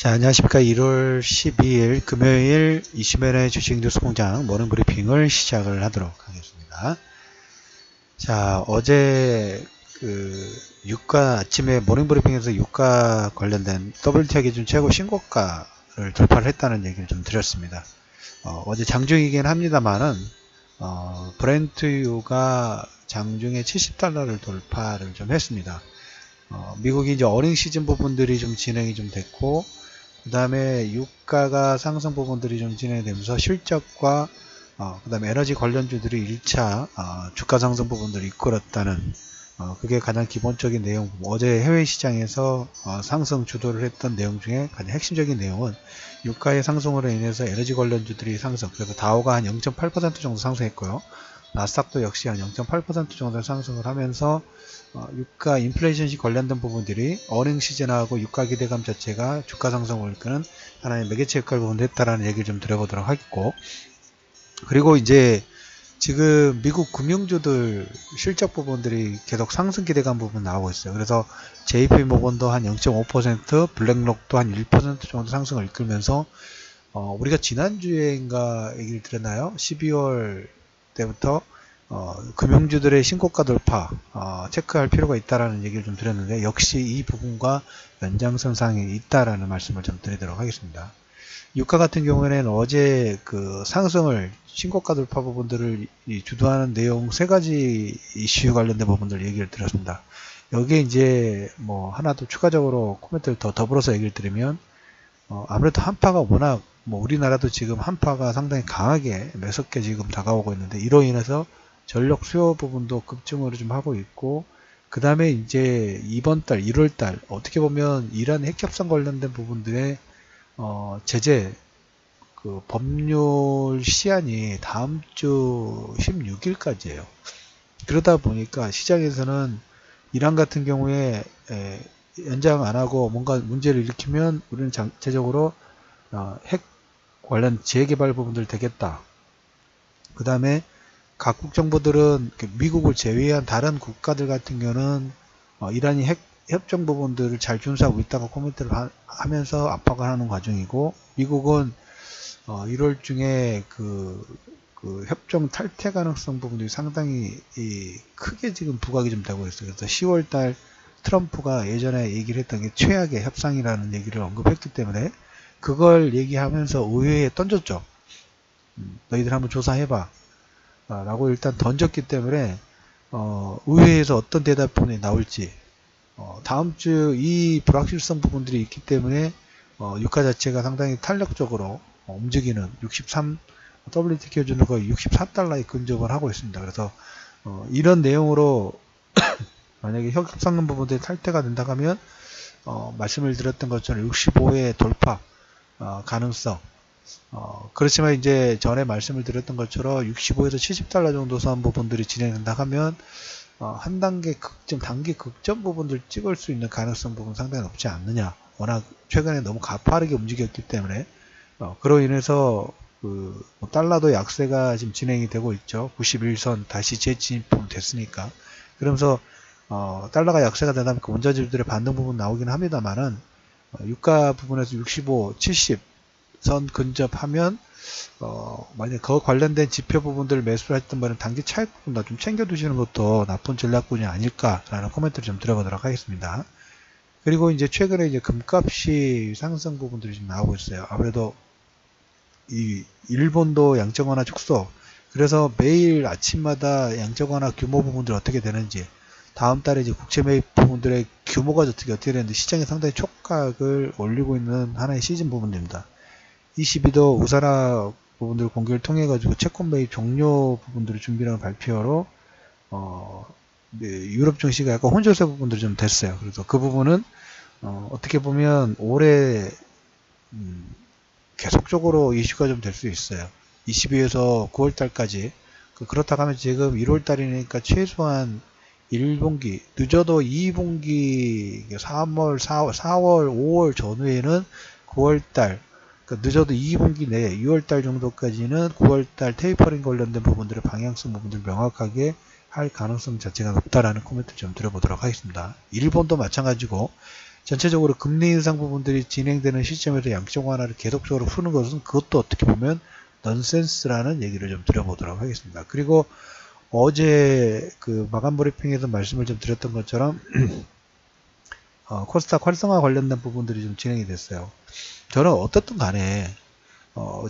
자, 안녕하십니까. 1월 12일 금요일 이시면의 주식 뉴스 공장 모닝 브리핑을 시작을 하도록 하겠습니다. 자, 어제 유가 아침에 모닝 브리핑에서 유가 관련된 WTI 기준 최고 신고가를 돌파를 했다는 얘기를 좀 드렸습니다. 어제 장중이긴 합니다만은 브렌트유가 장중에 $70를 돌파를 좀 했습니다. 미국이 이제 어닝 시즌 부분들이 좀 진행이 좀 됐고, 그 다음에 유가가 상승 부분들이 좀 진행되면서 실적과 그 다음에 에너지 관련주들이 1차 주가 상승 부분들을 이끌었다는 그게 가장 기본적인 내용. 어제 해외 시장에서 상승 주도를 했던 내용 중에 가장 핵심적인 내용은 유가의 상승으로 인해서 에너지 관련주들이 상승, 그래서 다우가 한 0.8% 정도 상승했고요. 나스닥도 역시 한 0.8% 정도 상승을 하면서 유가 인플레이션시 관련된 부분들이 어닝 시즌하고 유가 기대감 자체가 주가 상승을 이끄는 하나의 매개체 역할을 부분했다라는 얘기를 좀 드려보도록 하겠고, 그리고 이제 지금 미국 금융주들 실적 부분들이 계속 상승 기대감 부분 나오고 있어요. 그래서 JP 모건도 한 0.5%, 블랙록도 한 1% 정도 상승을 이끌면서 우리가 지난주에인가 얘기를 드렸나요? 12월 때부터 금융주들의 신고가 돌파 체크할 필요가 있다라는 얘기를 좀 드렸는데, 역시 이 부분과 연장선상에 있다라는 말씀을 좀 드리도록 하겠습니다. 유가 같은 경우에는 어제 그 상승을 신고가 돌파 부분들을 주도하는 내용 세 가지 이슈 관련된 부분들 얘기를 드렸습니다. 여기에 이제 뭐 하나 더 추가적으로 코멘트를 더 더불어서 얘기를 드리면, 아무래도 한파가 워낙 우리나라도 지금 한파가 상당히 강하게 매섭게 지금 다가오고 있는데, 이로 인해서 전력 수요 부분도 급증을 좀 하고 있고, 그 다음에 이제 이번 달 1월 달 어떻게 보면 이란 핵협상 관련된 부분들의 제재 그 법률 시한이 다음 주 16일까지예요. 그러다 보니까 시장에서는 이란 같은 경우에 연장 안 하고 뭔가 문제를 일으키면 우리는 전체적으로 핵 관련 재개발 부분들 되겠다. 그 다음에 각국 정부들은 미국을 제외한 다른 국가들 같은 경우는 이란이 핵 협정 부분들을 잘 준수하고 있다고 코멘트를 하면서 압박을 하는 과정이고, 미국은 1월 중에 그 협정 탈퇴 가능성 부분들이 상당히 크게 지금 부각이 좀 되고 있어요. 그래서 10월달 트럼프가 예전에 얘기를 했던 게 최악의 협상이라는 얘기를 언급했기 때문에 그걸 얘기하면서 의회에 던졌죠. 너희들 한번 조사해봐 라고 일단 던졌기 때문에 의회에서 어떤 대답이 나올지, 다음 주 이 불확실성 부분들이 있기 때문에 유가 자체가 상당히 탄력적으로 움직이는 63 WT 기준으로 거의 64달러에 근접을 하고 있습니다. 그래서 이런 내용으로 만약에 협상금 부분들이 탈퇴가 된다 하면 말씀을 드렸던 것처럼 65의 돌파 가능성, 그렇지만 이제 전에 말씀을 드렸던 것처럼 65에서 70달러 정도 선 부분들이 진행된다 하면 한 단계 극점, 단기 극점 부분들 찍을 수 있는 가능성 부분 상당히 높지 않느냐. 워낙 최근에 너무 가파르게 움직였기 때문에 그로 인해서 달러도 약세가 지금 진행이 되고 있죠. 91선 다시 재진입 됐으니까. 그러면서 달러가 약세가 되다 보니까 원자재들의 반등 부분 나오긴 합니다만은 유가 부분에서 65, 70 선 근접하면 만약에 그 관련된 지표 부분들을 매수를 했던 분은 단기 차익 부분 좀 챙겨 두시는 것도 나쁜 전략군이 아닐까라는 코멘트를 좀 드려보도록 하겠습니다. 그리고 이제 최근에 이제 금값이 상승 부분들이 좀 나오고 있어요. 아무래도 이 일본도 양적 완화 축소, 그래서 매일 아침마다 양적 완화 규모 부분들 어떻게 되는지, 다음 달에 이제 국채 매입 부분들의 규모가 어떻게 되는지 시장에 상당히 촉각을 올리고 있는 하나의 시즌 부분입니다. 22도 우사라 부분들 공개를 통해 가지고 채권 매입 종료 부분들을 준비하는 발표로 유럽 증시가 약간 혼조세 부분들이 좀 됐어요. 그래서 그 부분은 어떻게 보면 올해 계속적으로 이슈가 좀 될 수 있어요. 22에서 9월달까지. 그렇다고 하면 지금 1월달이니까 최소한 1분기, 늦어도 2분기, 3월, 4월, 5월 전후에는 9월달, 늦어도 2분기 내에 6월달 정도까지는 9월달 테이퍼링 관련된 부분들의 방향성 부분들을 명확하게 할 가능성 자체가 높다라는 코멘트 좀 드려보도록 하겠습니다. 일본도 마찬가지고 전체적으로 금리 인상 부분들이 진행되는 시점에서 양적 완화를 계속적으로 푸는 것은 그것도 어떻게 보면 넌센스라는 얘기를 좀 드려보도록 하겠습니다. 그리고 어제 그 마감 브리핑에서 말씀을 좀 드렸던 것처럼 코스닥 활성화 관련된 부분들이 좀 진행이 됐어요. 저는 어떻든 간에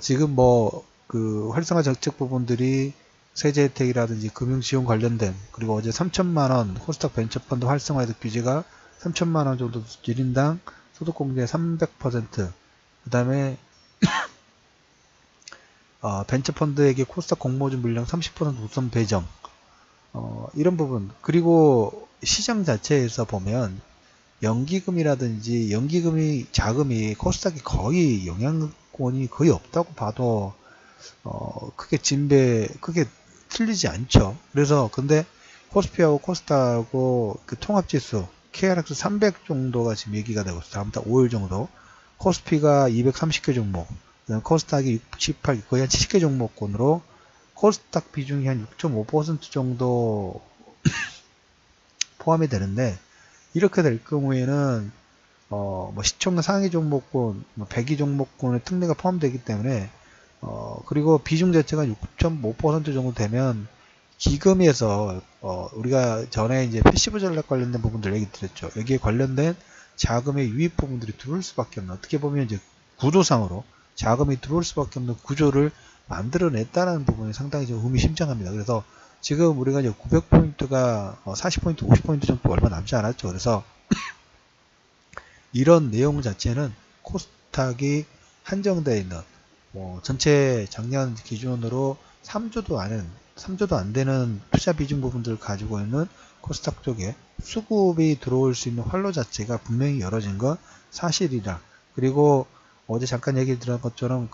지금 뭐 그 활성화 정책 부분들이 세제 혜택이라든지 금융 지원 관련된, 그리고 어제 3천만원 코스닥 벤처펀드 활성화에서 규제가 3천만원 정도 1인당 소득공제 300%, 그 다음에 벤처펀드에게 코스닥 공모주 물량 30% 우선 배정, 이런 부분, 그리고 시장 자체에서 보면 연기금이라든지 연기금이 자금이 코스닥이 거의 영향권이 거의 없다고 봐도 크게 틀리지 않죠. 그래서 근데 코스피하고 코스닥하고 그 통합지수 KRX 300 정도가 지금 얘기가 되고 있어요. 다음 달 5일 정도. 코스피가 230개 종목, 그다음에 코스닥이 68개, 거의 한 70개 종목군으로 코스닥 비중이 한 6.5% 정도 포함이 되는데, 이렇게 될 경우에는 뭐 시총의 상위 종목군, 100위 종목군의 특례가 포함되기 때문에 그리고 비중 자체가 6.5% 정도 되면 기금에서 우리가 전에 이제 패시브 전략 관련된 부분들 얘기 드렸죠. 여기에 관련된 자금의 유입 부분들이 들어올 수밖에 없는, 어떻게 보면 이제 구조상으로 자금이 들어올 수밖에 없는 구조를 만들어냈다는 부분이 상당히 좀 의미심장합니다. 그래서 지금 우리가 이제 900포인트가 40포인트, 50포인트 정도 얼마 남지 않았죠. 그래서 이런 내용 자체는 코스닥이 한정되어 있는, 전체 작년 기준으로 3조도 안 되는 투자 비중 부분들을 가지고 있는 코스닥 쪽에 수급이 들어올 수 있는 활로 자체가 분명히 열어진 건 사실이다. 그리고 어제 잠깐 얘기 드린 것처럼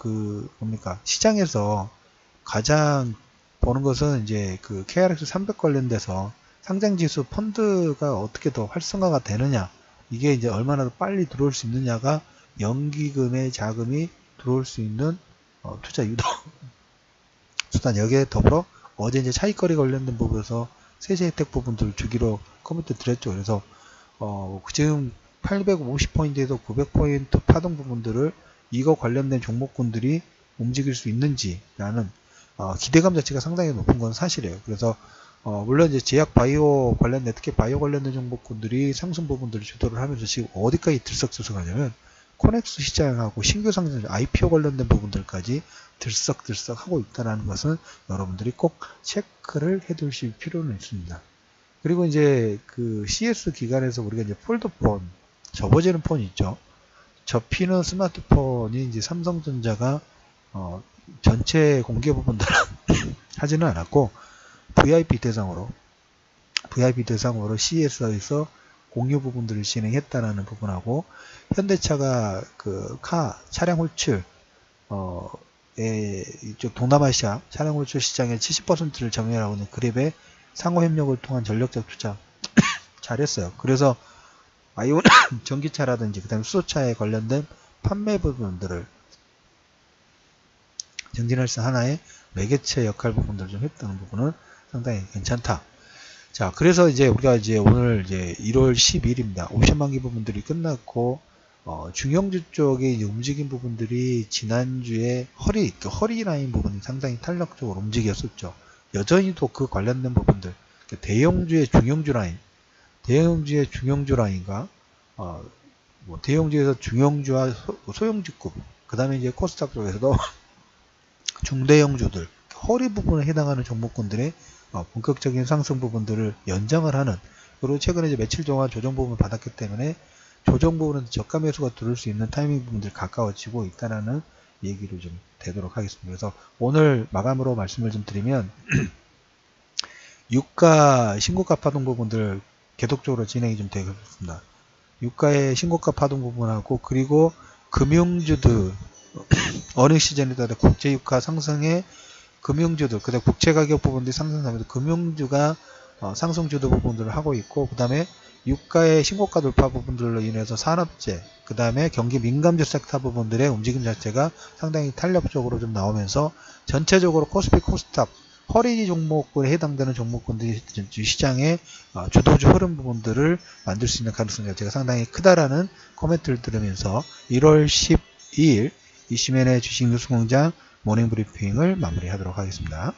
시장에서 가장 보는 것은 이제 그 KRX 300 관련돼서 상장지수 펀드가 어떻게 더 활성화가 되느냐, 이게 이제 얼마나 더 빨리 들어올 수 있느냐가 연기금의 자금이 들어올 수 있는 투자 유도 수단, 여기에 더불어 어제 이제 차익거래 관련된 부분에서 세제 혜택 부분들을 주기로 커미트 드렸죠. 그래서 지금 850포인트에서 900포인트 파동 부분들을 이거 관련된 종목군들이 움직일 수 있는지라는 기대감 자체가 상당히 높은 건 사실이에요. 그래서 물론 이제 제약 바이오 관련된, 특히 바이오 관련된 종목군들이 상승 부분들을 주도를 하면서 지금 어디까지 들썩들썩하냐면 코넥스 시장하고 신규 상장 IPO 관련된 부분들까지 들썩들썩 하고 있다는 것은 여러분들이 꼭 체크를 해 두실 필요는 있습니다. 그리고 이제 그 CS 기간에서 우리가 이제 폴더폰, 접어지는 폰 있죠. 접히는 스마트폰이 이제 삼성전자가 전체 공개 부분들은 하지는 않았고 VIP 대상으로 CS에서 공유 부분들을 진행했다는 부분하고, 현대차가 그 차량 홀출 이쪽 동남아시아 차량 홀출 시장의 70%를 점유하고 있는 그랩의 상호 협력을 통한 전력적 투자 잘했어요. 그래서 아이온 전기차라든지 그다음에 수소차에 관련된 판매 부분들을 전진할 수 하나의 매개체 역할 부분들을 좀 했다는 부분은 상당히 괜찮다. 자, 그래서 이제 우리가 이제 오늘 이제 1월 10일입니다. 옵션만기 부분들이 끝났고, 중형주 쪽의 이제 움직인 부분들이 지난주에 허리 라인 부분이 상당히 탄력적으로 움직였었죠. 여전히도 그 관련된 부분들, 대형주의 중형주 라인과, 대형주에서 중형주와 소형주급, 그 다음에 이제 코스닥 쪽에서도 중대형주들, 허리 부분에 해당하는 종목군들의 본격적인 상승 부분들을 연장을 하는, 그리고 최근에 이제 며칠 동안 조정 부분을 받았기 때문에 조정 부분은 저가 매수가 들어올 수 있는 타이밍 부분들이 가까워지고 있다는 얘기를 좀 되도록 하겠습니다. 그래서 오늘 마감으로 말씀을 좀 드리면 유가 신고가 파동 부분들 계속적으로 진행이 좀 되고 있습니다. 유가의 신고가 파동 부분하고, 그리고 금융주들 어느 시즌에 따라 국제 유가 상승에 금융주들, 그다음 국채 가격 부분들이 상승하면서 금융주가 상승 주도 부분들을 하고 있고, 그 다음에 유가의 신고가 돌파 부분들로 인해서 산업재, 그 다음에 경기 민감주 섹터 부분들의 움직임 자체가 상당히 탄력적으로 좀 나오면서 전체적으로 코스피 코스닥 허리 종목군에 해당되는 종목군들이 시장의 주도주 흐름 부분들을 만들 수 있는 가능성 자체가 상당히 크다라는 코멘트를 들으면서 1월 12일 이시멘의 주식 뉴스공장 모닝 브리핑을 마무리하도록 하겠습니다.